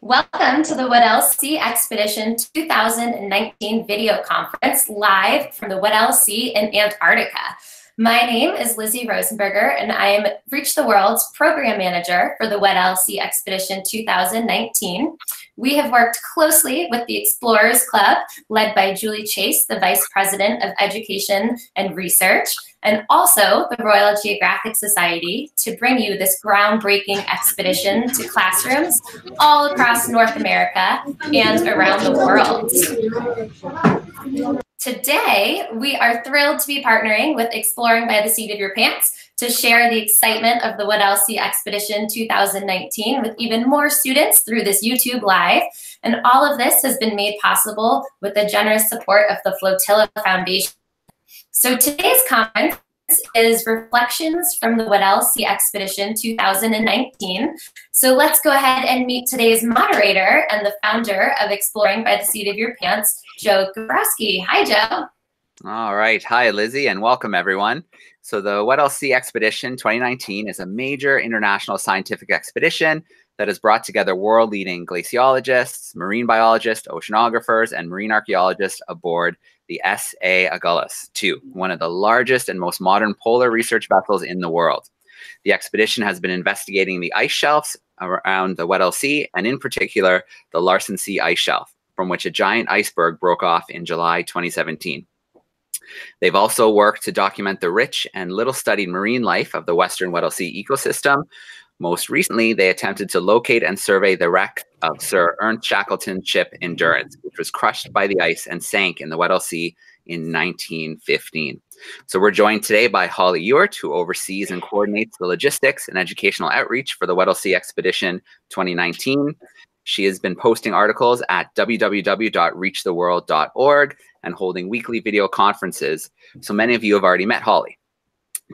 Welcome to the Whittlesea Expedition 2019 video conference live from the Weddell Sea in Antarctica. My name is Lizzie Rosenberger, and I am Reach the World's Program Manager for the Weddell Sea Expedition 2019. We have worked closely with the Explorers Club, led by Julie Chase, the Vice President of Education and Research, and also the Royal Geographic Society to bring you this groundbreaking expedition to classrooms all across North America and around the world. Today, we are thrilled to be partnering with Exploring by the Seat of Your Pants to share the excitement of the Weddell Sea Expedition 2019 with even more students through this YouTube Live. And all of this has been made possible with the generous support of the Flotilla Foundation. So today's conference is Reflections from the Weddell Sea Expedition 2019. So let's go ahead and meet today's moderator and the founder of Exploring by the Seat of Your Pants, Joe Gabrowski. Hi, Joe. All right. Hi, Lizzie, and welcome, everyone. So the Weddell Sea Expedition 2019 is a major international scientific expedition that has brought together world-leading glaciologists, marine biologists, oceanographers, and marine archaeologists aboard the S.A. Agulhas 2, one of the largest and most modern polar research vessels in the world. The expedition has been investigating the ice shelves around the Weddell Sea, and in particular, the Larsen Sea ice shelf, from which a giant iceberg broke off in July 2017. They've also worked to document the rich and little-studied marine life of the Western Weddell Sea ecosystem. Most recently, they attempted to locate and survey the wreck of Sir Ernest Shackleton's ship Endurance, which was crushed by the ice and sank in the Weddell Sea in 1915. So we're joined today by Holly Ewart, who oversees and coordinates the logistics and educational outreach for the Weddell Sea Expedition 2019. She has been posting articles at www.reachtheworld.org and holding weekly video conferences. So many of you have already met Holly.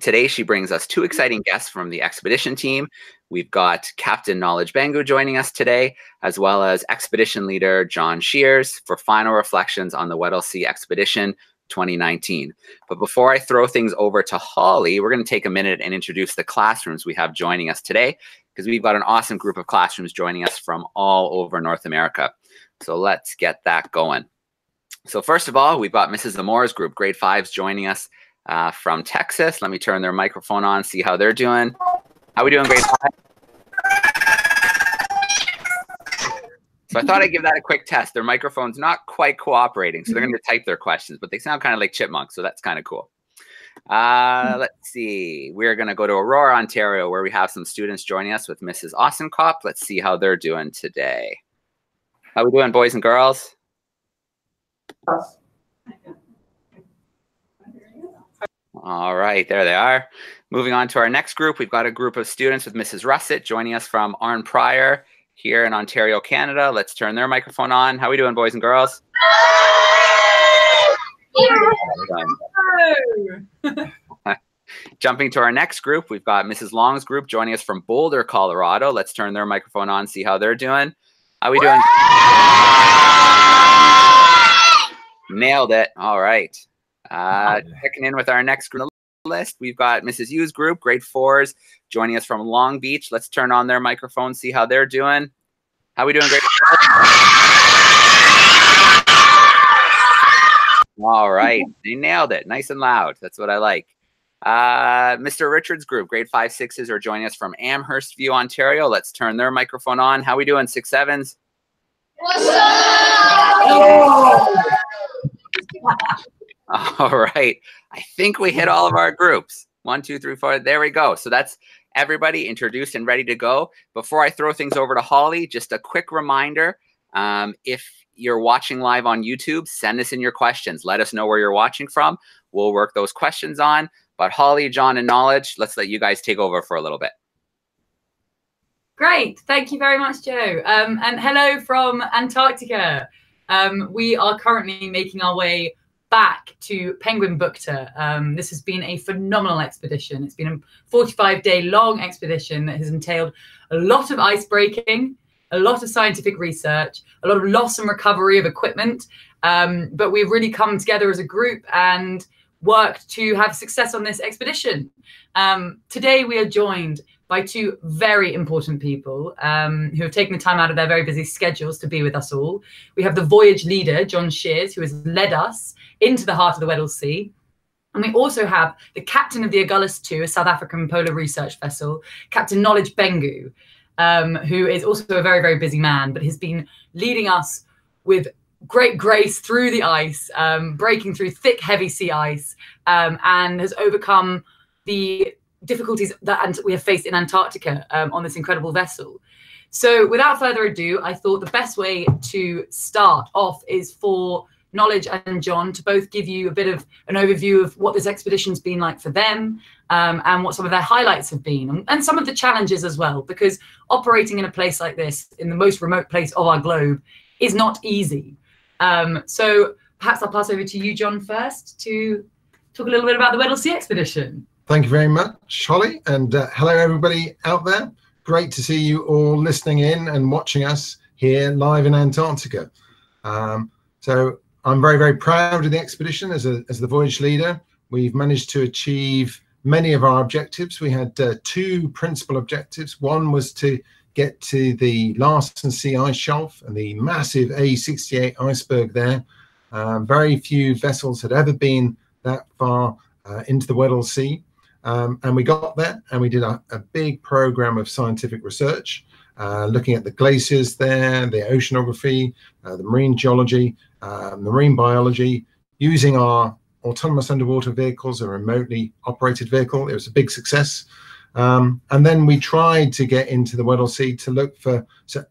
Today, she brings us two exciting guests from the expedition team. We've got Captain Knowledge Bengu joining us today, as well as expedition leader John Shears for final reflections on the Weddell Sea Expedition 2019. But before I throw things over to Holly, we're going to take a minute and introduce the classrooms we have joining us today, because we've got an awesome group of classrooms joining us from all over North America. So let's get that going. So first of all, we've got Mrs. Zamora's group, grade 5s, joining us from Texas. Let me turn their microphone on, see how they're doing. How we doing, grade 5? So I thought I'd give that a quick test. Their microphone's not quite cooperating, so they're going to type their questions, but they sound kind of like chipmunks, so that's kind of cool. Let's see. We're going to go to Aurora, Ontario, where we have some students joining us with Mrs. Ostenkopf. Let's see how they're doing today. How we doing, boys and girls? All right, there they are. Moving on to our next group, we've got a group of students with Mrs. Russett joining us from Arn Prior here in Ontario, Canada. Let's turn their microphone on. How we doing, boys and girls? Jumping to our next group, we've got Mrs. Long's group joining us from Boulder, Colorado. Let's turn their microphone on, see how they're doing. How we doing? Nailed it. All right. Checking in with our next group list, we've got Mrs. Yu's group, grade 4s, joining us from Long Beach. Let's turn on their microphone, see how they're doing. How we doing, grade 4? All right. They nailed it. Nice and loud. That's what I like. Mr. Richards' group, grade 5, 6s, are joining us from Amherst View, Ontario. Let's turn their microphone on. How we doing, 6, 7s? What's up? All right. I think we hit all of our groups. 1, 2, 3, 4. There we go. So that's everybody introduced and ready to go. Before I throw things over to Holly, just a quick reminder. If you're watching live on YouTube, send us in your questions. Let us know where you're watching from. We'll work those questions on. But Holly, John, and Knowledge, let's let you guys take over for a little bit. Great. Thank you very much, Joe. And hello from Antarctica. We are currently making our way back to Penguin Bukta. This has been a phenomenal expedition. It's been a 45-day long expedition that has entailed a lot of ice breaking, a lot of scientific research, a lot of loss and recovery of equipment. But we've really come together as a group and worked to have success on this expedition. Today we are joined by two very important people who have taken the time out of their very busy schedules to be with us all. We have the Voyage leader, John Shears, who has led us into the heart of the Weddell Sea. And we also have the captain of the Agulhas II, a South African polar research vessel, Captain Knowledge Bengu, who is also a very, very busy man, but has been leading us with great grace through the ice, breaking through thick, heavy sea ice, and has overcome the difficulties that we have faced in Antarctica on this incredible vessel. So without further ado, I thought the best way to start off is for Knowledge and John to both give you a bit of an overview of what this expedition's been like for them, and what some of their highlights have been, and some of the challenges as well, because operating in a place like this, in the most remote place of our globe, is not easy. So perhaps I'll pass over to you, John, first to talk a little bit about the Weddell Sea Expedition. Thank you very much, Holly, and hello everybody out there. Great to see you all listening in and watching us here live in Antarctica. So I'm very, very proud of the expedition as the voyage leader. We've managed to achieve many of our objectives. We had two principal objectives. One was to get to the Larsen Sea ice shelf and the massive A68 iceberg there. Very few vessels had ever been that far into the Weddell Sea. And we got there, and we did a big program of scientific research, looking at the glaciers there, the oceanography, the marine geology, marine biology, using our autonomous underwater vehicles, a remotely operated vehicle. It was a big success. And then we tried to get into the Weddell Sea to look for Sir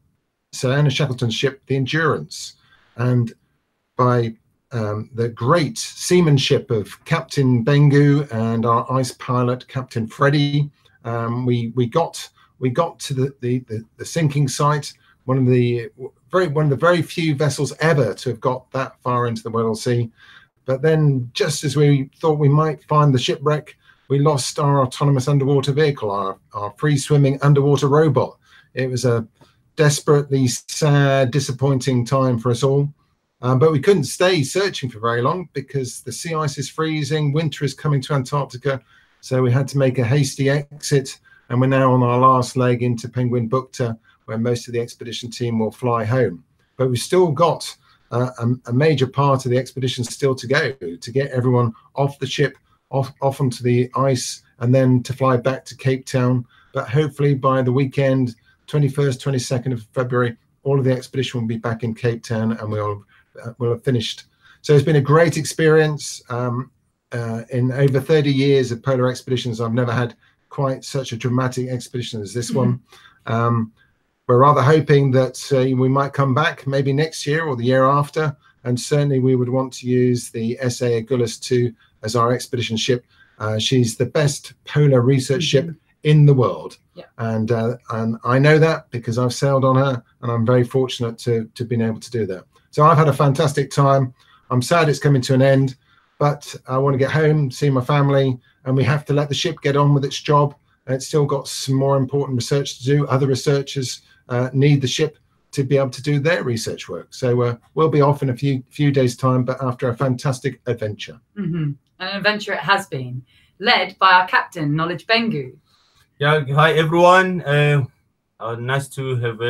Ernest Shackleton's ship, the Endurance. And by the great seamanship of Captain Bengu and our ice pilot, Captain Freddie, we got to the sinking site. One of the very few vessels ever to have got that far into the Weddell Sea. But then, just as we thought we might find the shipwreck, we lost our autonomous underwater vehicle, our free-swimming underwater robot. It was a desperately sad, disappointing time for us all. But we couldn't stay searching for very long because the sea ice is freezing, winter is coming to Antarctica, so we had to make a hasty exit, and we're now on our last leg into Penguin Bukta, where most of the expedition team will fly home. But we've still got a major part of the expedition still to go, to get everyone off the ship, off onto the ice, and then to fly back to Cape Town. But hopefully by the weekend, 21st, 22nd of February, all of the expedition will be back in Cape Town, and we'll have finished. So it's been a great experience. In over 30 years of polar expeditions, I've never had quite such a dramatic expedition as this one. We're rather hoping that we might come back maybe next year or the year after, and certainly we would want to use the SA Agulhas II as our expedition ship. She's the best polar research ship in the world. Yeah. And I know that because I've sailed on her, and I'm very fortunate to have been able to do that. So I've had a fantastic time. I'm sad it's coming to an end, but I want to get home, see my family, and we have to let the ship get on with its job. And it's still got some more important research to do. Other researchers need the ship to be able to do their research work. So we'll be off in a few days' time, but after a fantastic adventure. An adventure it has been, led by our captain, Knowledge Bengu. Yeah, hi everyone. Nice to have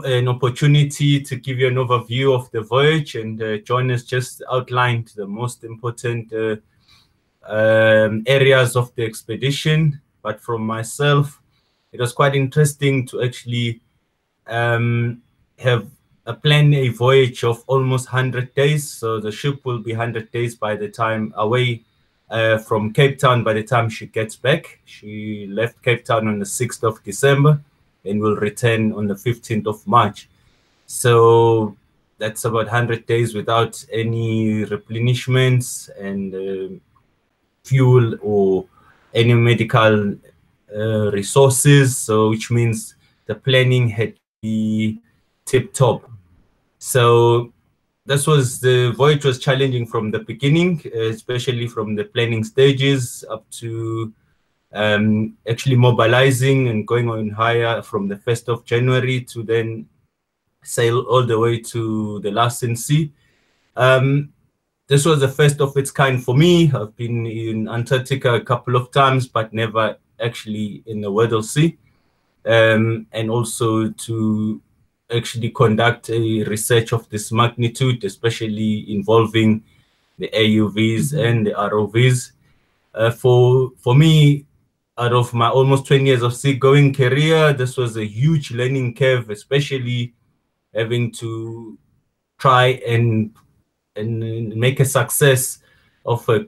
an opportunity to give you an overview of the voyage, and John has just outlined the most important areas of the expedition. But from myself, it was quite interesting to actually have a voyage of almost 100 days. So the ship will be 100 days by the time away from Cape Town by the time she gets back. She left Cape Town on the 6th of December and will return on the 15th of March. So that's about 100 days without any replenishments and fuel or any medical resources. So which means the planning had to be tip-top. So the voyage was challenging from the beginning, especially from the planning stages up to actually mobilizing and going on higher from the 1st of January to then sail all the way to the Larsen Sea. This was the first of its kind for me. I've been in Antarctica a couple of times, but never actually in the Weddell Sea, and also to actually conduct a research of this magnitude, especially involving the AUVs and the ROVs. For me, out of my almost 20 years of seagoing career, this was a huge learning curve, especially having to try and make a success of a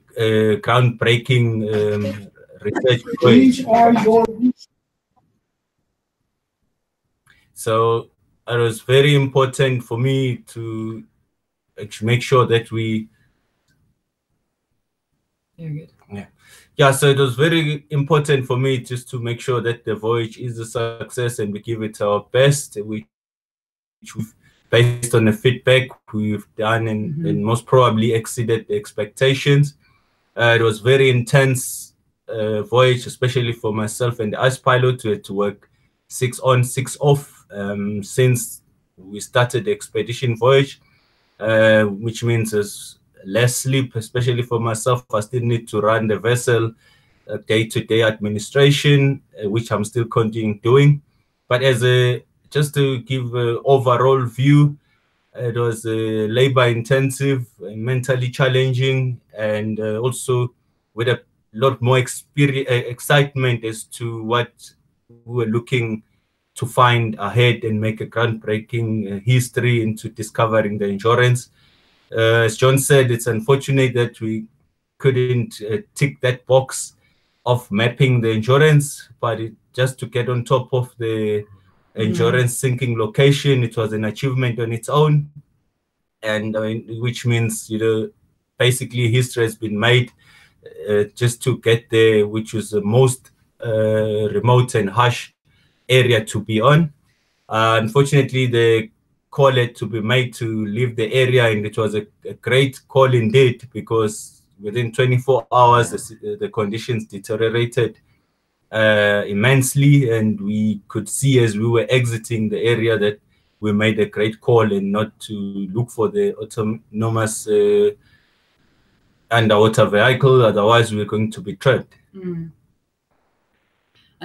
groundbreaking research voyage. So it was very important for me to actually make sure that we... Yeah, so it was very important for me just to make sure that the voyage is a success and we give it our best, which we've, based on the feedback we've done, and most probably exceeded the expectations. It was very intense voyage, especially for myself and the ice pilot. We had to work 6 on, 6 off since we started the expedition voyage, which means there's less sleep, especially for myself. I still need to run the vessel day-to-day administration, which I'm still continuing doing. But as a, just to give an overall view, it was labor intensive, mentally challenging, and also with a lot more excitement as to what we were looking to find ahead and make a groundbreaking history into discovering the Endurance. As John said, it's unfortunate that we couldn't tick that box of mapping the Endurance, but just to get on top of the Endurance sinking location, it was an achievement on its own. And I mean, which means, you know, basically history has been made just to get there, which was the most remote and harsh area to be on. Unfortunately, the call had to be made to leave the area, and it was a great call indeed, because within 24 hours the conditions deteriorated immensely, and we could see as we were exiting the area that we made a great call and not to look for the autonomous underwater vehicle, otherwise we were going to be trapped. And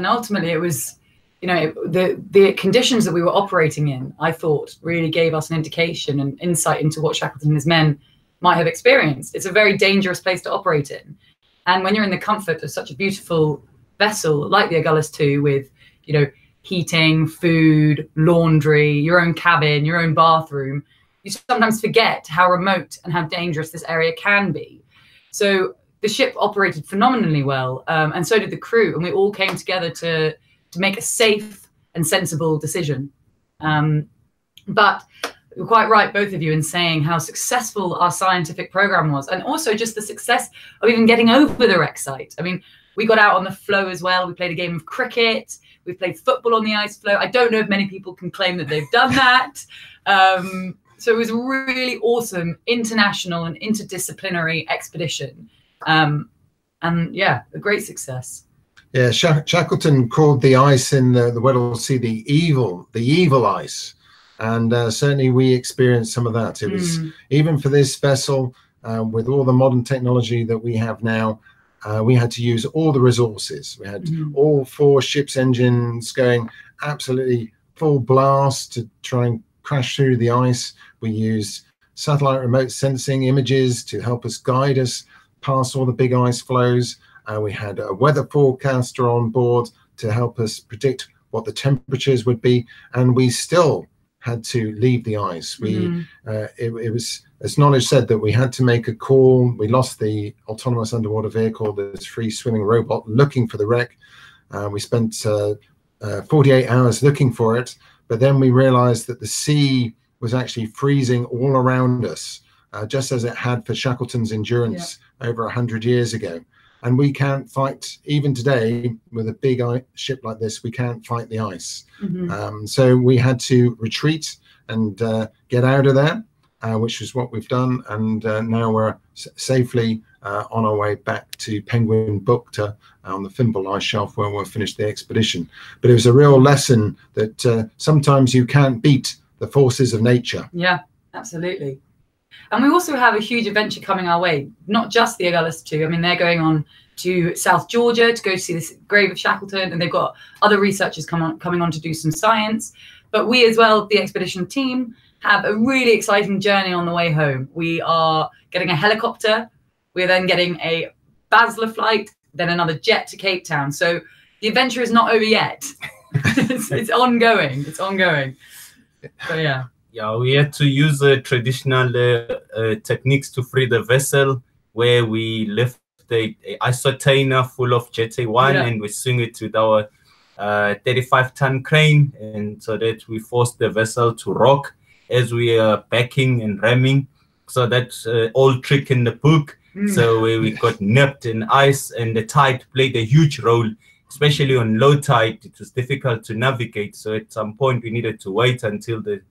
ultimately it was, you know, the conditions that we were operating in, I thought, really gave us an indication and insight into what Shackleton and his men might have experienced. It's a very dangerous place to operate in. And when you're in the comfort of such a beautiful vessel like the Agulhas II, with, you know, heating, food, laundry, your own cabin, your own bathroom, you sometimes forget how remote and how dangerous this area can be. So the ship operated phenomenally well, and so did the crew, and we all came together to make a safe and sensible decision. But you're quite right, both of you, in saying how successful our scientific program was, and also just the success of even getting over the wreck site. I mean, we got out on the floe as well. We played a game of cricket. We played football on the ice floe. I don't know if many people can claim that they've done that. So it was a really awesome international and interdisciplinary expedition. And yeah, a great success. Yeah, Shackleton called the ice in the Weddell Sea the evil ice. And certainly we experienced some of that. It was, even for this vessel, with all the modern technology that we have now, we had to use all the resources. We had all 4 ships' engines going absolutely full blast to try and crash through the ice. We used satellite remote sensing images to help us guide us past all the big ice flows. We had a weather forecaster on board to help us predict what the temperatures would be, and we still had to leave the ice. It was, as knowledge said, that we had to make a call. We lost the autonomous underwater vehicle, this free swimming robot, looking for the wreck. We spent 48 hours looking for it, but then we realized that the sea was actually freezing all around us, just as it had for Shackleton's Endurance over 100 years ago. And we can't fight, even today, with a big ship like this, we can't fight the ice. So we had to retreat and get out of there, which is what we've done. And now we're safely on our way back to Penguin Bukta on the Fimbul ice shelf, where we'll finish the expedition. But it was a real lesson that sometimes you can't beat the forces of nature. Yeah, absolutely. And we also have a huge adventure coming our way, not just the Agulhas 2. I mean, they're going on to South Georgia to go see this grave of Shackleton, and they've got other researchers coming on to do some science. But we as well, the expedition team, have a really exciting journey on the way home. We are getting a helicopter. We're then getting a Basler flight, then another jet to Cape Town. So the adventure is not over yet. it's ongoing. It's ongoing. So yeah. Yeah, we had to use traditional techniques to free the vessel, where we lift a isotainer full of Jet A1 and we swing it with our 35-ton crane, and so that we force the vessel to rock as we are backing and ramming. So that's old trick in the book. So we got nipped in ice, and the tide played a huge role, especially on low tide. It was difficult to navigate. So at some point we needed to wait until the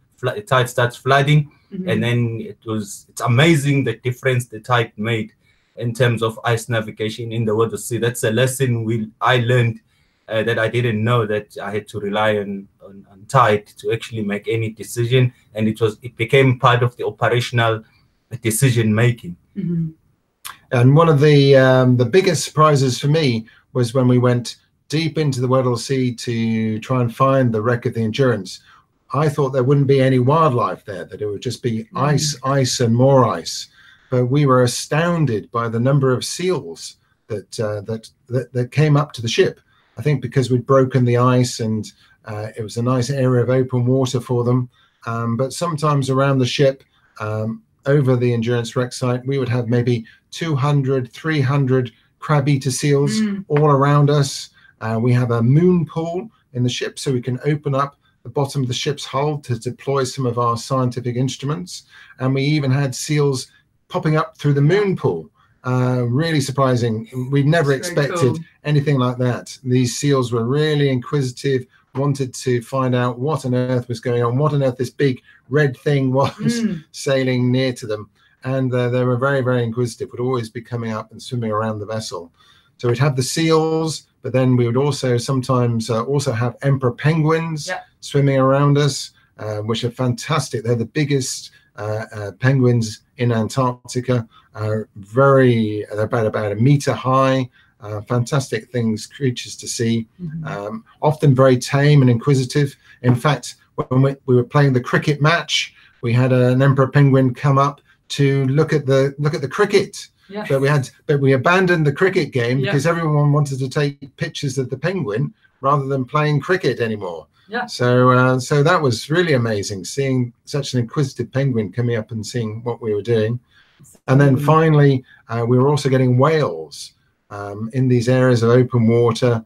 tide starts flooding, and then it's amazing the difference the tide made in terms of ice navigation in the Weddell Sea. That's a lesson I learned that I didn't know, that I had to rely on tide to actually make any decision, and it became part of the operational decision making. And one of the biggest surprises for me was when we went deep into the Weddell Sea to try and find the wreck of the Endurance. I thought there wouldn't be any wildlife there, that it would just be ice and more ice. But we were astounded by the number of seals that came up to the ship. I think because we'd broken the ice, and it was a nice area of open water for them. But sometimes around the ship, over the Endurance wreck site, we would have maybe 200, 300 crab-eater seals all around us. We have a moon pool in the ship, so we can open up the bottom of the ship's hull to deploy some of our scientific instruments. And we even had seals popping up through the moon pool. Really surprising. We'd never expected anything like that. These seals were really inquisitive, wanted to find out what on earth was going on, what on earth this big red thing was sailing near to them. And they were very, very inquisitive, would always be coming up and swimming around the vessel. So we'd have the seals, but then we would also sometimes also have emperor penguins swimming around us, which are fantastic. They're the biggest penguins in Antarctica. They're about a meter high. Fantastic creatures to see. Often very tame and inquisitive. In fact, when we were playing the cricket match, we had an emperor penguin come up to look at the cricket. But we abandoned the cricket game because everyone wanted to take pictures of the penguin rather than playing cricket anymore. So that was really amazing, seeing such an inquisitive penguin coming up and seeing what we were doing. And then finally, we were also getting whales in these areas of open water,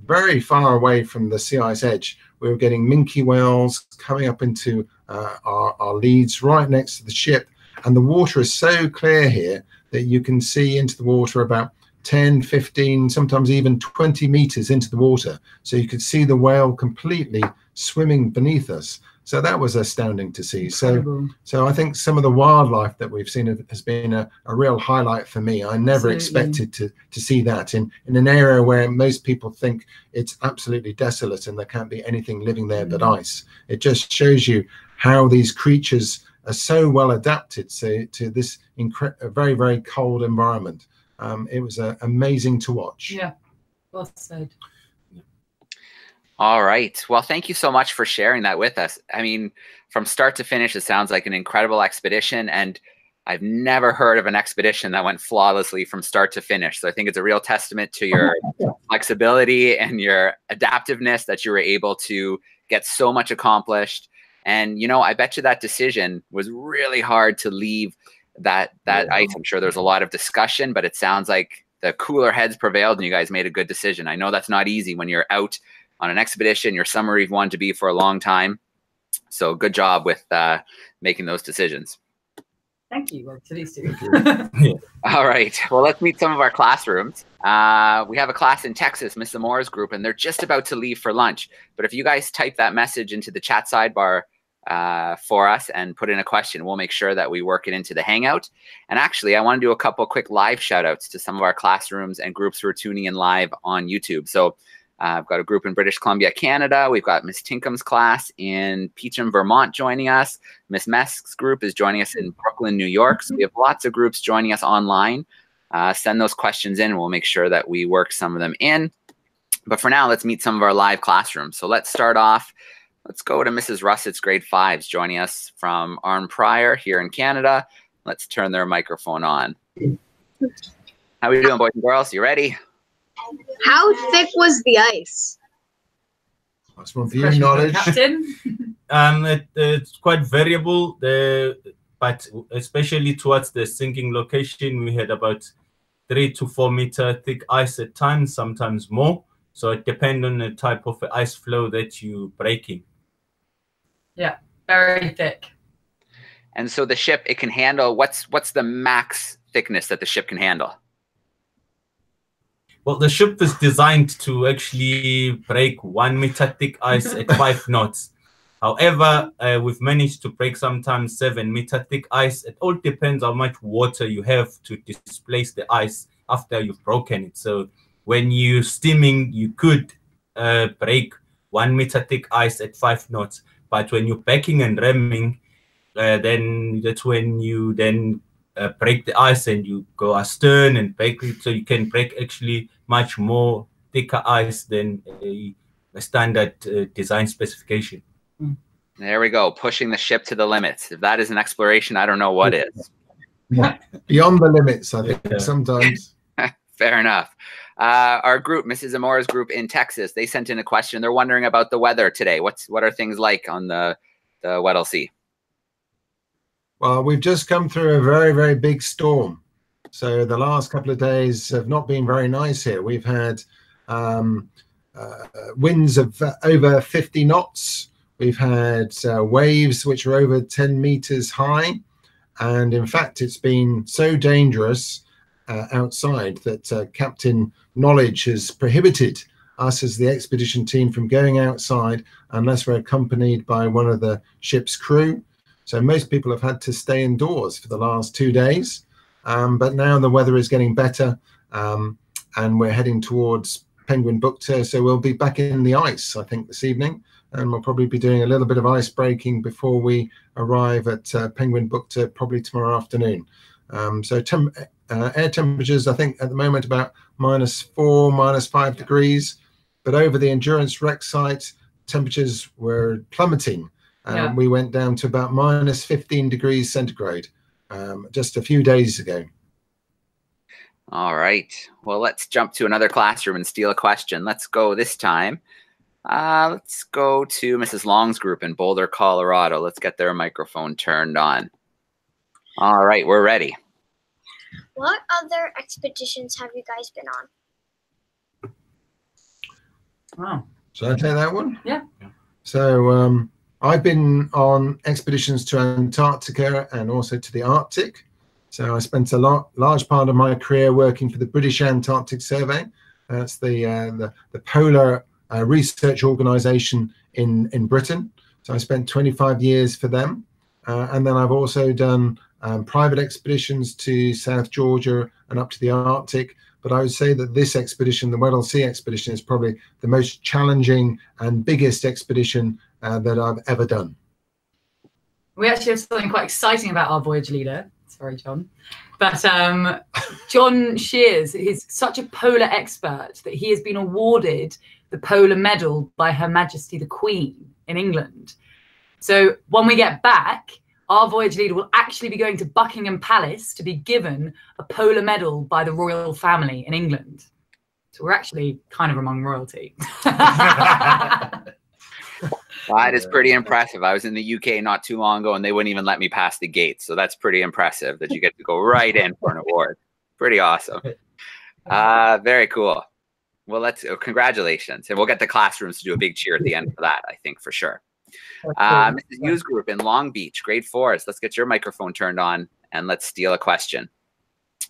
very far away from the sea ice edge. We were getting minke whales coming up into our leads right next to the ship. And the water is so clear here that you can see into the water about 10, 15, sometimes even 20 meters into the water. So you could see the whale completely swimming beneath us. So that was astounding to see. So I think some of the wildlife that we've seen has been a real highlight for me. I never expected to see that in an area where most people think it's absolutely desolate and there can't be anything living there but ice. It just shows you how these creatures are so well adapted to this very, very cold environment. It was amazing to watch. Yeah, well said. All right. Well, thank you so much for sharing that with us. I mean, from start to finish, it sounds like an incredible expedition, and I've never heard of an expedition that went flawlessly from start to finish. So I think it's a real testament to your flexibility and your adaptiveness that you were able to get so much accomplished. And, you know, I bet you that decision was really hard to leave that ice. I'm sure there's a lot of discussion, but it sounds like the cooler heads prevailed and you guys made a good decision. I know that's not easy when you're out on an expedition, you're somewhere you've wanted to be for a long time. So good job with making those decisions. Thank you. Well, to these two. All right. Well, let's meet some of our classrooms. We have a class in Texas, Miss Zamora's group, and they're just about to leave for lunch. But if you guys type that message into the chat sidebar for us and put in a question, we'll make sure that we work it into the Hangout. And actually, I want to do a couple quick live shout outs to some of our classrooms and groups who are tuning in live on YouTube. So I've got a group in British Columbia, Canada. We've got Miss Tinkham's class in Peacham, Vermont joining us. Miss Mesk's group is joining us in Brooklyn, New York. So we have lots of groups joining us online. Send those questions in and we'll make sure that we work some of them in. But for now, let's meet some of our live classrooms. So let's start off. Let's go to Mrs. Russett's grade 5s joining us from Arnprior here in Canada. Let's turn their microphone on. How are you doing, boys and girls? You ready? How thick was the ice? That's one for you, knowledge. Captain? It's quite variable, but especially towards the sinking location, we had about 3 to 4 meter thick ice at times, sometimes more. So it depends on the type of ice flow that you're breaking. Yeah, very thick. And so the ship, it can handle, what's the max thickness that the ship can handle? Well, the ship is designed to actually break 1 meter thick ice at 5 knots. However, we've managed to break sometimes 7 meter thick ice. It all depends how much water you have to displace the ice after you've broken it. So when you're steaming, you could break 1 meter thick ice at 5 knots. But when you're backing and ramming, then that's when you then break the ice and you go astern and break it. So you can break actually much more thicker ice than a standard design specification. There we go, pushing the ship to the limits. If that is an exploration, I don't know what is. Yeah. Beyond the limits, I think, sometimes. Fair enough. Our group, Mrs. Zamora's group in Texas, they sent in a question. They're wondering about the weather today. What are things like on the Weddell Sea? Well, we've just come through a very, very big storm. So the last couple of days have not been very nice here. We've had winds of over 50 knots. We've had waves which are over 10 meters high. And in fact, it's been so dangerous outside that Captain Knowledge has prohibited us as the expedition team from going outside unless we're accompanied by one of the ship's crew. So most people have had to stay indoors for the last 2 days. But now the weather is getting better and we're heading towards Penguin Bukta. So we'll be back in the ice, I think, this evening. And we'll probably be doing a little bit of ice breaking before we arrive at Penguin Bukta, probably tomorrow afternoon. So air temperatures, I think, at the moment about -4, -5 degrees. But over the Endurance wreck site, temperatures were plummeting. We went down to about -15 degrees centigrade just a few days ago. All right. Well, let's jump to another classroom and steal a question. Let's go this time. Let's go to Mrs. Long's group in Boulder, Colorado. Let's get their microphone turned on. All right, we're ready. What other expeditions have you guys been on? Wow. Should I take that one? Yeah. So I've been on expeditions to Antarctica and also to the Arctic. So I spent a large part of my career working for the British Antarctic Survey. That's the polar research organization in Britain. So I spent 25 years for them. And then I've also done private expeditions to South Georgia and up to the Arctic. But I would say that this expedition, the Weddell Sea Expedition, is probably the most challenging and biggest expedition that I've ever done. We actually have something quite exciting about our voyage leader. Sorry, John. But John Shears is such a polar expert that he has been awarded the Polar Medal by Her Majesty the Queen in England. So when we get back, our voyage leader will actually be going to Buckingham Palace to be given a polar medal by the royal family in England. So we're actually kind of among royalty. That is pretty impressive. I was in the UK not too long ago and they wouldn't even let me pass the gate. So that's pretty impressive that you get to go right in for an award. Pretty awesome. Very cool. Well, congratulations. And we'll get the classrooms to do a big cheer at the end for that, I think, for sure. Mrs. Hughes group in Long Beach, grade 4s. Let's get your microphone turned on and let's steal a question.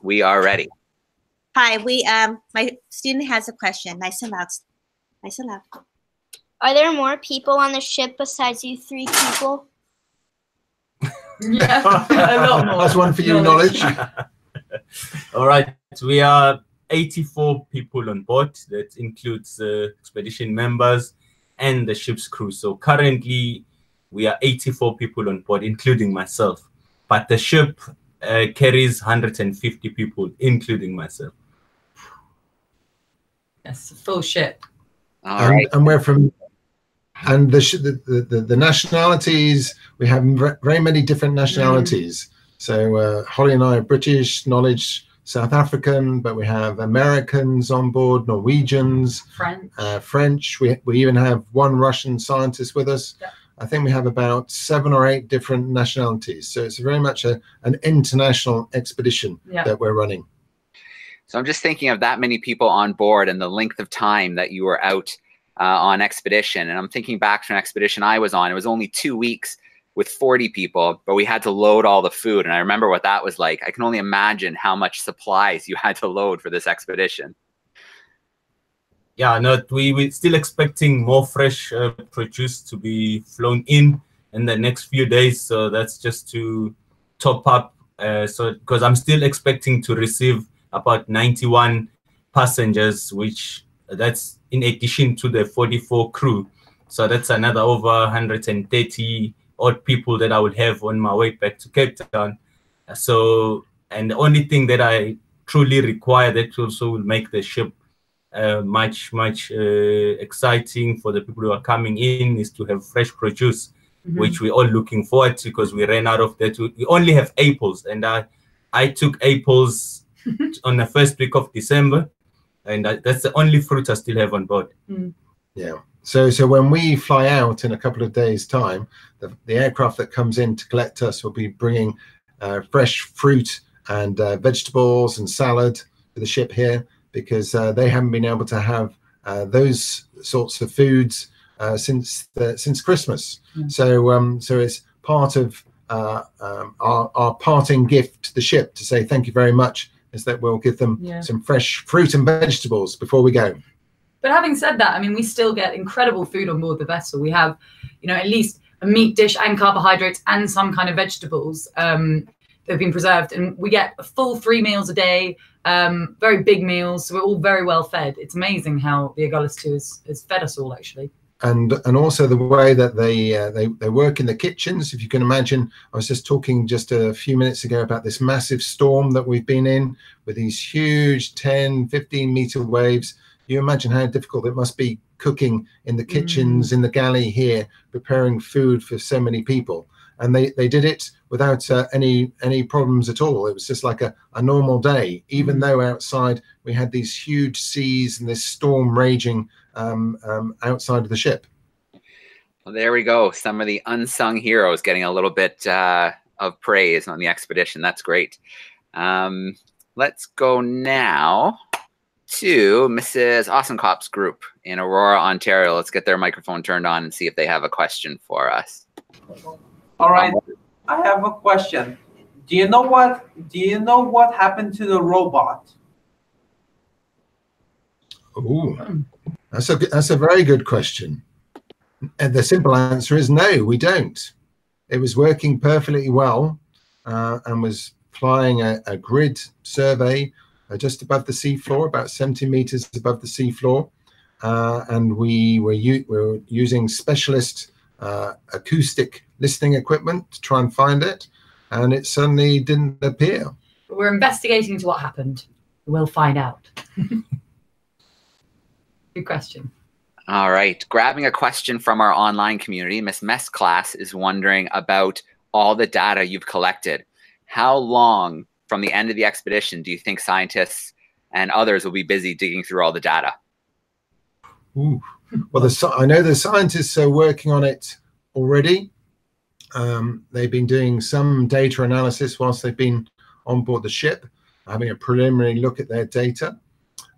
We are ready. Hi, my student has a question. Nice and loud. Nice and loud. Are there more people on the ship besides you 3 people? Yeah, a lot more. That's one for you, Knowledge. All right, we are 84 people on board. That includes expedition members and the ship's crew. So currently we are 84 people on board, including myself. But the ship carries 150 people, including myself. Yes, full ship. All right. And we're from, and the nationalities, we have very many different nationalities. So Holly and I are British, Knowledge South African, but we have Americans on board, Norwegians, French. We even have one Russian scientist with us. Yeah. I think we have about 7 or 8 different nationalities. So it's very much an international expedition that we're running. So I'm just thinking of that many people on board and the length of time that you were out on expedition. And I'm thinking back to an expedition I was on. It was only 2 weeks with 40 people, but we had to load all the food. And I remember what that was like. I can only imagine how much supplies you had to load for this expedition. Yeah, no, we're still expecting more fresh produce to be flown in the next few days. So that's just to top up. So because I'm still expecting to receive about 91 passengers, which that's in addition to the 44 crew. So that's another over 130 odd people that I would have on my way back to Cape Town. So, and the only thing that I truly require that also will make the ship much exciting for the people who are coming in is to have fresh produce, which we're all looking forward to because we ran out of that. We only have apples, and I took apples on the first week of December, and that's the only fruit I still have on board. Yeah. So when we fly out in a couple of days' time, the aircraft that comes in to collect us will be bringing fresh fruit and vegetables and salad to the ship here, because they haven't been able to have those sorts of foods since Christmas. So it's part of our parting gift to the ship to say thank you very much, is that we'll give them some fresh fruit and vegetables before we go. But having said that, I mean, we still get incredible food on board the vessel. We have, you know, at least a meat dish and carbohydrates and some kind of vegetables that have been preserved. And we get a full 3 meals a day, very big meals. So we're all very well fed. It's amazing how the Agulhas 2 has fed us all, actually. And also the way that they work in the kitchens. If you can imagine, I was just talking just a few minutes ago about this massive storm that we've been in with these huge 10, 15 meter waves. You imagine how difficult it must be cooking in the kitchens in the galley here, preparing food for so many people. And they did it without any problems at all. It was just like a normal day, even though outside we had these huge seas and this storm raging outside of the ship. Well, there we go. Some of the unsung heroes getting a little bit of praise on the expedition. That's great. Let's go now to Mrs. Ossenkop's group in Aurora, Ontario. Let's get their microphone turned on and see if they have a question for us. All right, I have a question. Do you know what happened to the robot? Ooh, that's a very good question. And the simple answer is no, we don't. It was working perfectly well and was flying a grid survey just above the seafloor, about 70 meters above the seafloor, and we were using specialist acoustic listening equipment to try and find it, and it suddenly didn't appear. We're investigating into what happened. We'll find out. Good question. All right, grabbing a question from our online community, Miss Mess Class is wondering about all the data you've collected. How long from the end of the expedition do you think scientists and others will be busy digging through all the data? Ooh. Well, I know the scientists are working on it already. They've been doing some data analysis whilst they've been on board the ship, having a preliminary look at their data.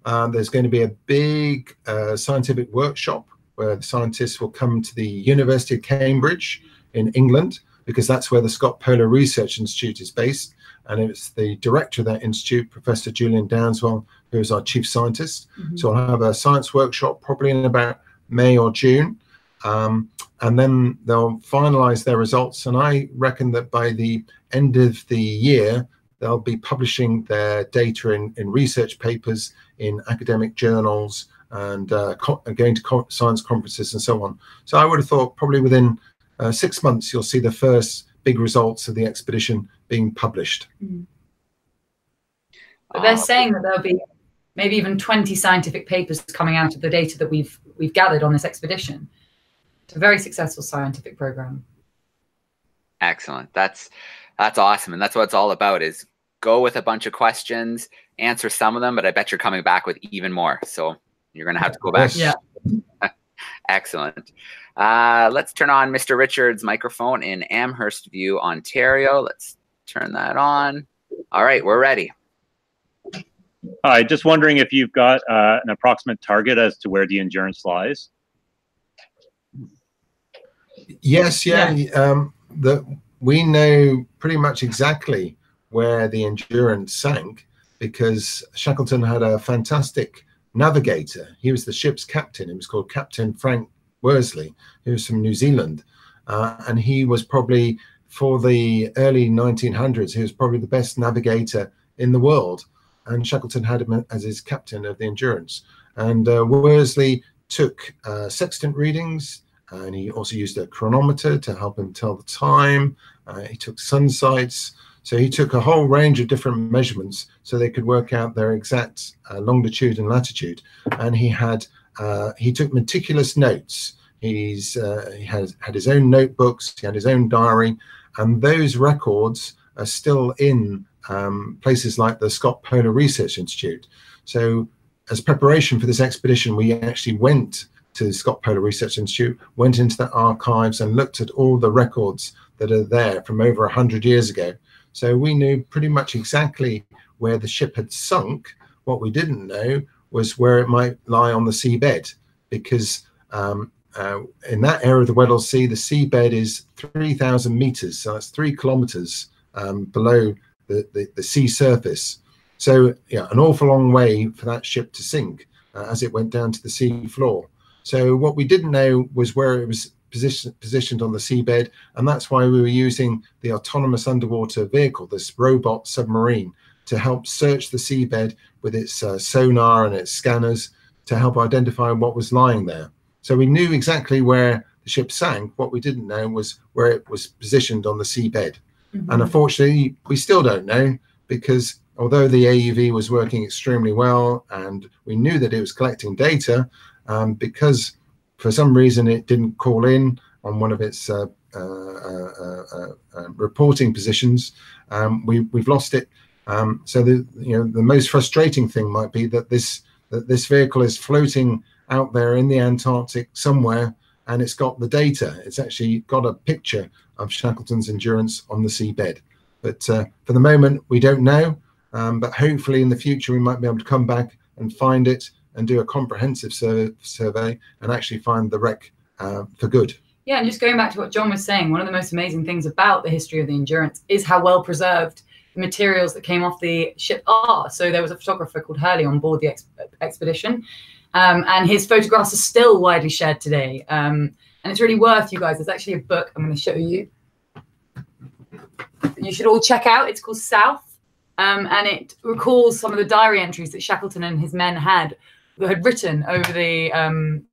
There's going to be a big scientific workshop where the scientists will come to the University of Cambridge in England, because that's where the Scott Polar Research Institute is based. And it's the director of that institute, Professor Julian Downswell, who is our chief scientist. So I'll have a science workshop probably in about May or June. And then they'll finalize their results. And I reckon that by the end of the year, they'll be publishing their data in research papers in academic journals and going to science conferences and so on. So I would have thought probably within 6 months you'll see the first big results of the expedition being published. But they're saying that there'll be maybe even 20 scientific papers coming out of the data that we've gathered on this expedition. It's a very successful scientific program. Excellent. That's awesome, and that's what it's all about, is go with a bunch of questions, answer some of them, but I bet you're coming back with even more. So you're going to have to go back. Yes. Yeah. Excellent. Let's turn on Mr. Richard's microphone in Amherst View, Ontario. Let's turn that on. All right, we're ready. Hi, just wondering if you've got an approximate target as to where the Endurance lies. Yes, yeah. We know pretty much exactly where the Endurance sank because Shackleton had a fantastic navigator. He was the ship's captain. He was called Captain Frank Worsley. He was from New Zealand. And he was probably, for the early 1900s, he was probably the best navigator in the world. And Shackleton had him as his captain of the Endurance. And Worsley took sextant readings, and he also used a chronometer to help him tell the time. He took sun sights. So he took a whole range of different measurements so they could work out their exact longitude and latitude. And he took meticulous notes. He had his own notebooks, he had his own diary, and those records are still in places like the Scott Polar Research Institute. So as preparation for this expedition, we actually went to the Scott Polar Research Institute, went into the archives and looked at all the records that are there from over 100 years ago. So we knew pretty much exactly where the ship had sunk. What we didn't know was where it might lie on the seabed, because in that area of the Weddell Sea, the seabed is 3,000 meters. So that's 3 kilometers below the sea surface. So yeah, an awful long way for that ship to sink as it went down to the sea floor. So what we didn't know was where it was positioned on the seabed, and that's why we were using the autonomous underwater vehicle, this robot submarine, to help search the seabed with its sonar and its scanners to help identify what was lying there. So we knew exactly where the ship sank. What we didn't know was where it was positioned on the seabed. Mm-hmm. And unfortunately, we still don't know, because although the AUV was working extremely well and we knew that it was collecting data, because for some reason it didn't call in on one of its reporting positions, we've lost it. So the most frustrating thing might be that this vehicle is floating out there in the Antarctic somewhere, and it's got the data. It's actually got a picture of Shackleton's Endurance on the seabed. But for the moment, we don't know. But hopefully in the future, we might be able to come back and find it and do a comprehensive survey and actually find the wreck for good. Yeah, and just going back to what John was saying, one of the most amazing things about the history of the Endurance is how well preserved the materials that came off the ship are. So there was a photographer called Hurley on board the expedition, and his photographs are still widely shared today. And it's really worth, you guys, there's actually a book I'm going to show you. You should all check out. It's called South, and it recalls some of the diary entries that Shackleton and his men had written over the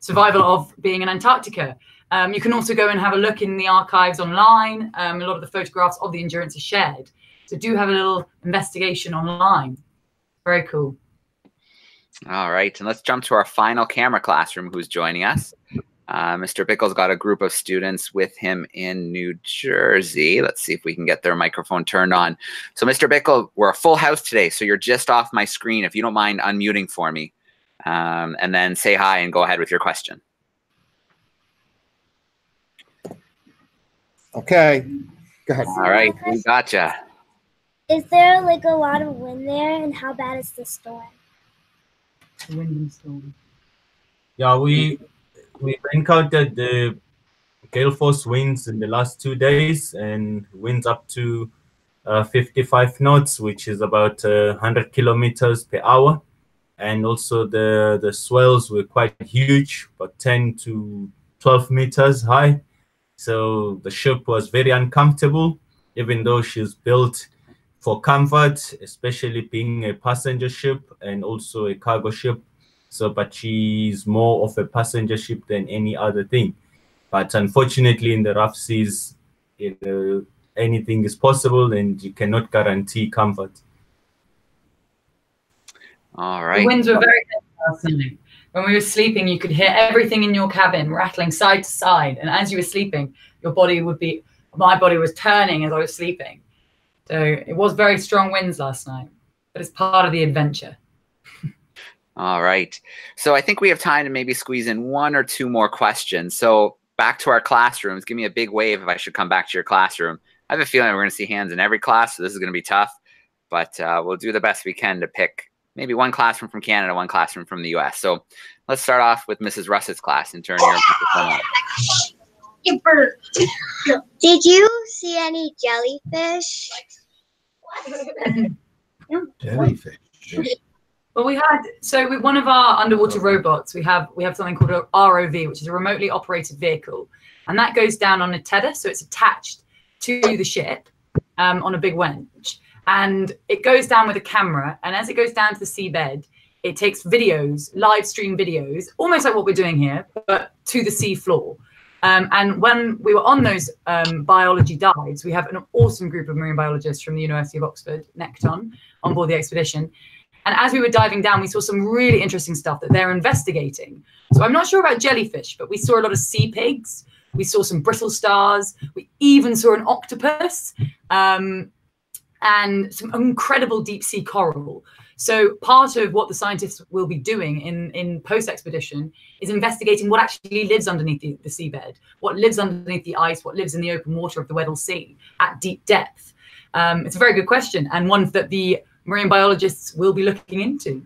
survival of being in Antarctica. You can also go and have a look in the archives online. A lot of the photographs of the Endurance are shared. So do have a little investigation online. Very cool. All right, and let's jump to our final camera classroom who's joining us. Mr. Bickle's got a group of students with him in New Jersey. Let's see if we can get their microphone turned on. So Mr. Bickle, we're a full house today, so you're just off my screen. If you don't mind unmuting for me, and then say hi and go ahead with your question. Okay, go ahead. All right, we gotcha. Is there like a lot of wind there, and how bad is the storm? Wind and storm. Yeah, we encountered the gale force winds in the last 2 days, and winds up to 55 knots, which is about 100 kilometers per hour. And also the swells were quite huge, about 10 to 12 meters high. So the ship was very uncomfortable, even though she's built for comfort, especially being a passenger ship and also a cargo ship. So, but she's more of a passenger ship than any other thing. But unfortunately, in the rough seas, you know, anything is possible, and you cannot guarantee comfort. All right. The winds were very good last night. When we were sleeping, you could hear everything in your cabin rattling side to side. And as you were sleeping, your body would be, my body was turning as I was sleeping. So it was very strong winds last night, but it's part of the adventure. All right. So I think we have time to maybe squeeze in one or two more questions. So back to our classrooms. Give me a big wave if I should come back to your classroom. I have a feeling we're going to see hands in every class, so this is going to be tough. But we'll do the best we can to pick maybe one classroom from Canada, one classroom from the US. So let's start off with Mrs. Russ's class and turn your microphone on. Did you see any jellyfish? Jellyfish. Well, we had, so with one of our underwater robots, we have something called a ROV, which is a remotely operated vehicle. And that goes down on a tether, so it's attached to the ship on a big winch. And it goes down with a camera. And as it goes down to the seabed, it takes videos, live stream videos, almost like what we're doing here, but to the sea floor. And when we were on those biology dives, we have an awesome group of marine biologists from the University of Oxford, Necton, on board the expedition. And as we were diving down, we saw some really interesting stuff that they're investigating. So I'm not sure about jellyfish, but we saw a lot of sea pigs. We saw some brittle stars. We even saw an octopus and some incredible deep sea coral. So part of what the scientists will be doing in post-expedition is investigating what actually lives underneath the seabed, what lives underneath the ice, what lives in the open water of the Weddell Sea at deep depth. It's a very good question, and one that the marine biologists will be looking into.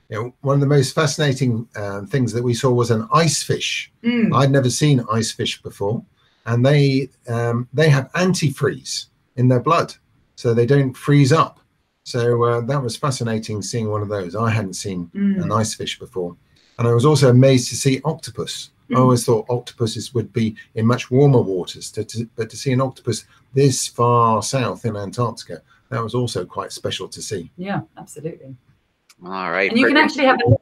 Yeah, one of the most fascinating things that we saw was an ice fish. I'd never seen ice fish before, and they have antifreeze in their blood, so they don't freeze up. So that was fascinating seeing one of those. I hadn't seen an ice fish before, and I was also amazed to see octopus. I always thought octopuses would be in much warmer waters, but to see an octopus this far south in Antarctica, that was also quite special to see. Yeah, absolutely. All right. And you can actually have a look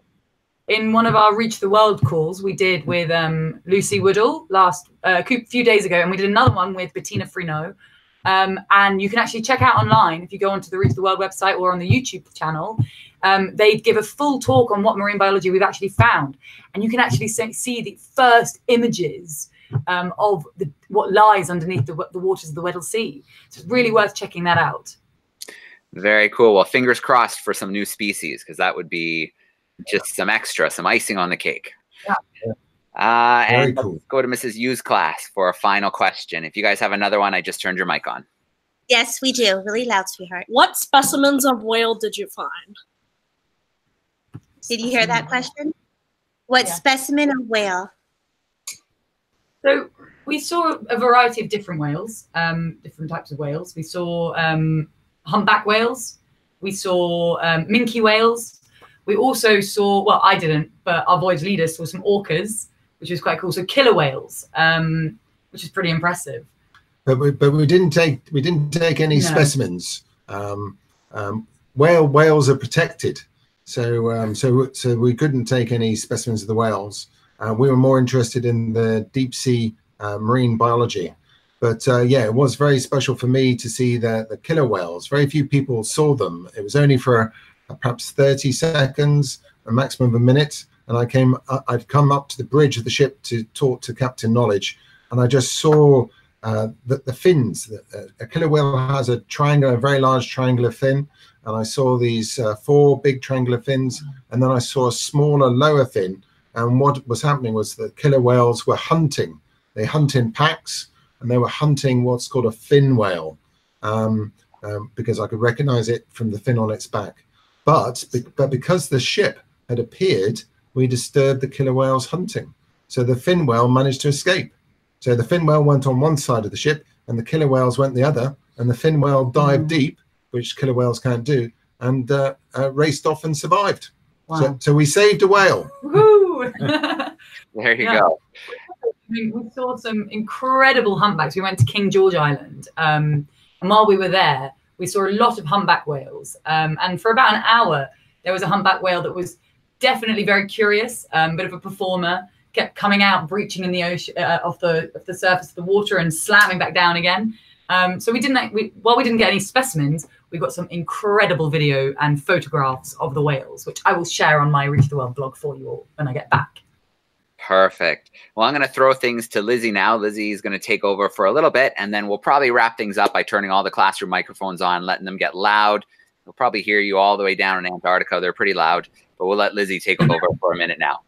in one of our Reach the World calls we did with Lucy Weddell a few days ago, and we did another one with Bettina Frino. And you can actually check out online if you go onto the Reach the World website or on the YouTube channel. They give a full talk on what marine biology we've actually found, and you can actually see the first images of what lies underneath the waters of the Weddell Sea. So it's really worth checking that out. Very cool. Well, fingers crossed for some new species, because that would be just some icing on the cake. Yeah. And cool. Let's go to Mrs. Yu's class for a final question. If you guys have another one, I just turned your mic on. Yes, we do. Really loud, sweetheart. What specimens of whale did you find? Did you hear that question? What specimen of whale? So we saw a variety of different whales, different types of whales. We saw humpback whales. We saw minke whales. We also saw, well, I didn't, but our voyage leader saw some orcas, which was quite cool. So killer whales, which is pretty impressive. But we didn't take any specimens. Whales are protected, so we couldn't take any specimens of the whales. We were more interested in the deep sea marine biology. But yeah, it was very special for me to see the killer whales. Very few people saw them. It was only for perhaps 30 seconds, a maximum of a minute. And I'd come up to the bridge of the ship to talk to Captain Knowledge, and I just saw the fins. A killer whale has a very large triangular fin, and I saw these 4 big triangular fins, and then I saw a smaller lower fin. And what was happening was that killer whales were hunting. They hunt in packs, and they were hunting what's called a fin whale, because I could recognize it from the fin on its back. But because the ship had appeared, we disturbed the killer whale's hunting. So the fin whale managed to escape. So the fin whale went on one side of the ship, and the killer whales went the other, and the fin whale dived deep, which killer whales can't do, and raced off and survived. Wow. So we saved a whale. Woo! There you go. We saw some incredible humpbacks. We went to King George Island, and while we were there, we saw a lot of humpback whales. And for about an hour, there was a humpback whale that was definitely very curious, bit of a performer, kept coming out, breaching in the ocean, off the surface of the water and slamming back down again. So while we didn't get any specimens, we got some incredible video and photographs of the whales, which I will share on my Reach the World blog for you all when I get back. Perfect. Well, I'm going to throw things to Lizzie now. Lizzie is going to take over for a little bit, and then we'll probably wrap things up by turning all the classroom microphones on, letting them get loud. We'll probably hear you all the way down in Antarctica. They're pretty loud, but we'll let Lizzie take over for a minute now.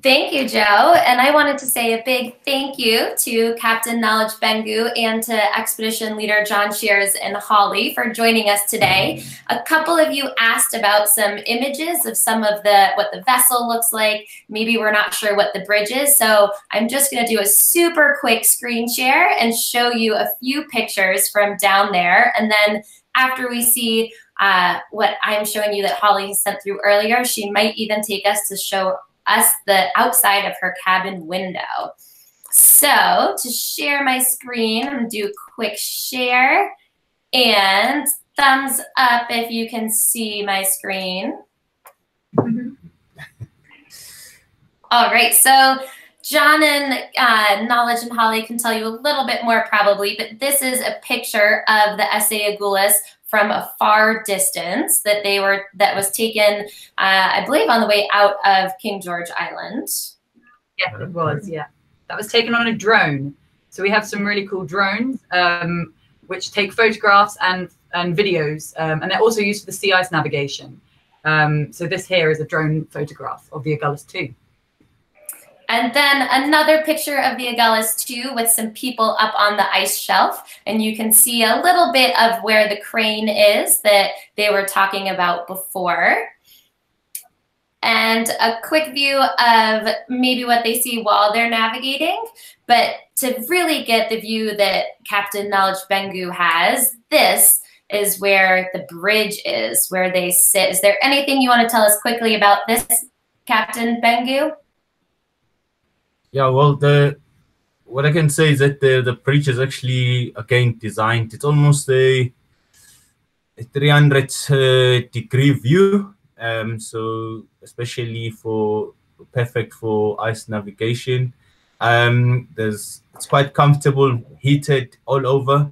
Thank you, Joe. And I wanted to say a big thank you to Captain Knowledge Bengu and to Expedition Leader John Shears and Holly for joining us today. A couple of you asked about some images of some of what the vessel looks like. Maybe we're not sure what the bridge is. So I'm just going to do a super quick screen share and show you a few pictures from down there. And then after we see what I'm showing you that Holly sent through earlier, she might even take us to show us the outside of her cabin window. So to share my screen, I'm gonna do a quick share and thumbs up if you can see my screen. All right, so John and Knowledge and Holly can tell you a little bit more probably, but this is a picture of the S.A. Agulhas from a far distance that was taken, I believe, on the way out of King George Island. Yeah, it was. Yeah, that was taken on a drone. So we have some really cool drones which take photographs and videos, and they're also used for the sea ice navigation. So this here is a drone photograph of the Agulhas 2. And then another picture of the Agulhas 2 with some people up on the ice shelf. And you can see a little bit of where the crane is that they were talking about before. And a quick view of maybe what they see while they're navigating. But to really get the view that Captain Knowledge Bengu has, this is where the bridge is, where they sit. Is there anything you want to tell us quickly about this, Captain Bengu? Yeah, well, what I can say is that the bridge is actually, again, designed. It's almost a 300-degree view. So especially perfect for ice navigation. It's quite comfortable, heated all over.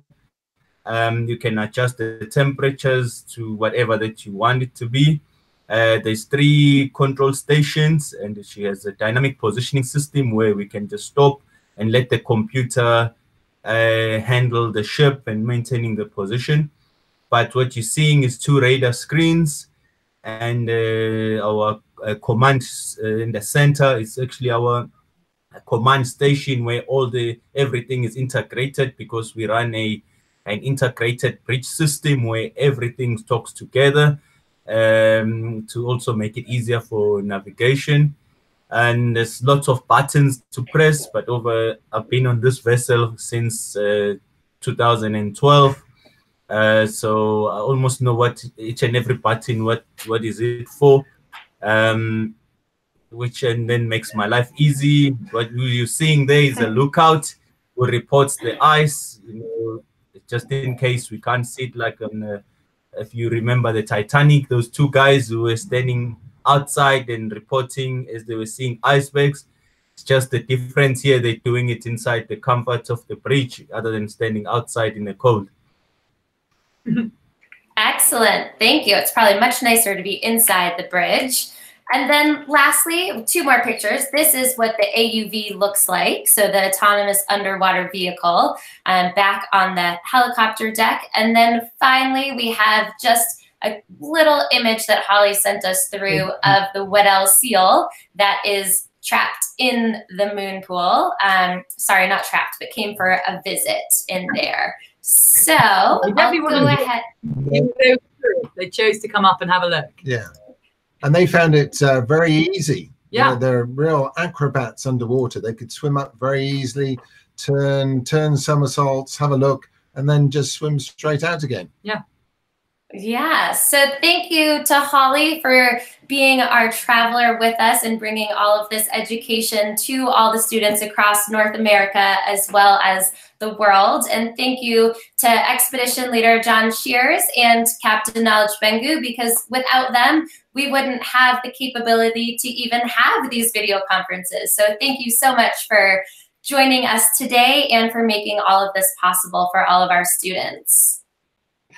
You can adjust the temperatures to whatever that you want it to be. There's 3 control stations, and she has a dynamic positioning system where we can just stop and let the computer handle the ship and maintaining the position. But what you're seeing is 2 radar screens, and our command in the center is actually our command station where everything is integrated, because we run an integrated bridge system where everything talks together. To also make it easier for navigation. And there's lots of buttons to press, but I've been on this vessel since 2012. So I almost know what each and every button, what is it for, which and then makes my life easy. What you're seeing there is a lookout who reports the ice, just in case we can't see it, like on if you remember the Titanic, those 2 guys who were standing outside and reporting as they were seeing icebergs. It's just the difference here, they're doing it inside the comfort of the bridge other than standing outside in the cold. Excellent. Thank you. It's probably much nicer to be inside the bridge. And then lastly, 2 more pictures. This is what the AUV looks like. So the autonomous underwater vehicle back on the helicopter deck. And then finally, we have just a little image that Holly sent us through of the Weddell seal that is trapped in the moon pool. Sorry, not trapped, but came for a visit in there. So I'll go ahead. They chose to come up and have a look. Yeah. And they found it very easy. Yeah. You know, they're real acrobats underwater. They could swim up very easily, turn somersaults, have a look, and then just swim straight out again. Yeah. Yeah, so thank you to Holly for being our traveler with us and bringing all of this education to all the students across North America as well as the world. And thank you to Expedition Leader John Shears and Captain Knowledge Bengu, because without them, we wouldn't have the capability to even have these video conferences. So thank you so much for joining us today and for making all of this possible for all of our students.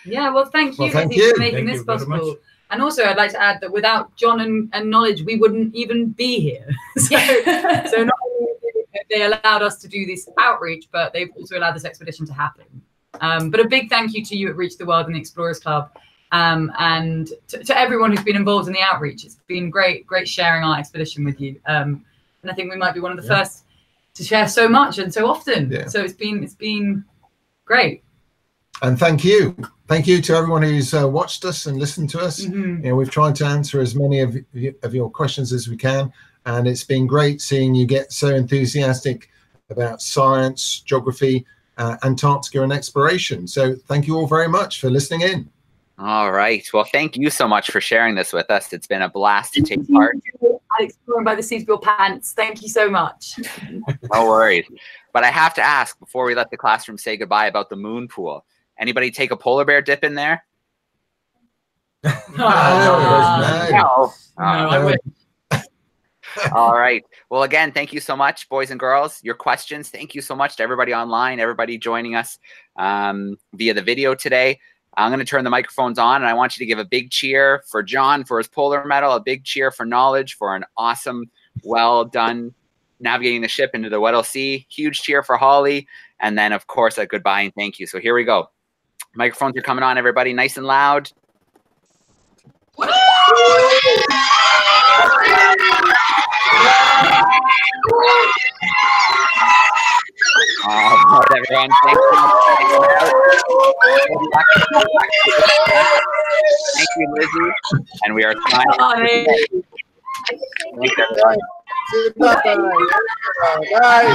Yeah, well, thank you, Lizzie, for making this possible. And also, I'd like to add that without John and Knowledge, we wouldn't even be here. So not only did they allowed us to do this outreach, but they've also allowed this expedition to happen. But a big thank you to you at Reach the World and the Explorers Club, and to everyone who's been involved in the outreach. It's been great sharing our expedition with you. And I think we might be one of the first to share so much and so often. Yeah. So it's been great. And thank you to everyone who's watched us and listened to us. You know, we've tried to answer as many of your questions as we can, and it's been great seeing you get so enthusiastic about science, geography, Antarctica, and exploration. So thank you all very much for listening in. All right. Well, thank you so much for sharing this with us. It's been a blast to take part. Exploring by the seat of your pants. Thank you so much. No worries. But I have to ask before we let the classroom say goodbye about the moon pool. Anybody take a polar bear dip in there? No. I wish. All right. Well, again, thank you so much, boys and girls. Your questions. Thank you so much to everybody online, everybody joining us via the video today. I'm going to turn the microphones on, and I want you to give a big cheer for John for his polar medal, a big cheer for Knowledge for an awesome, well done navigating the ship into the Weddell Sea. Huge cheer for Holly, and then, of course, a goodbye and thank you. So here we go. Microphones are coming on, everybody, nice and loud. All right, everyone. Thank you, Lizzie. And we are signing. Thanks, everyone. Bye.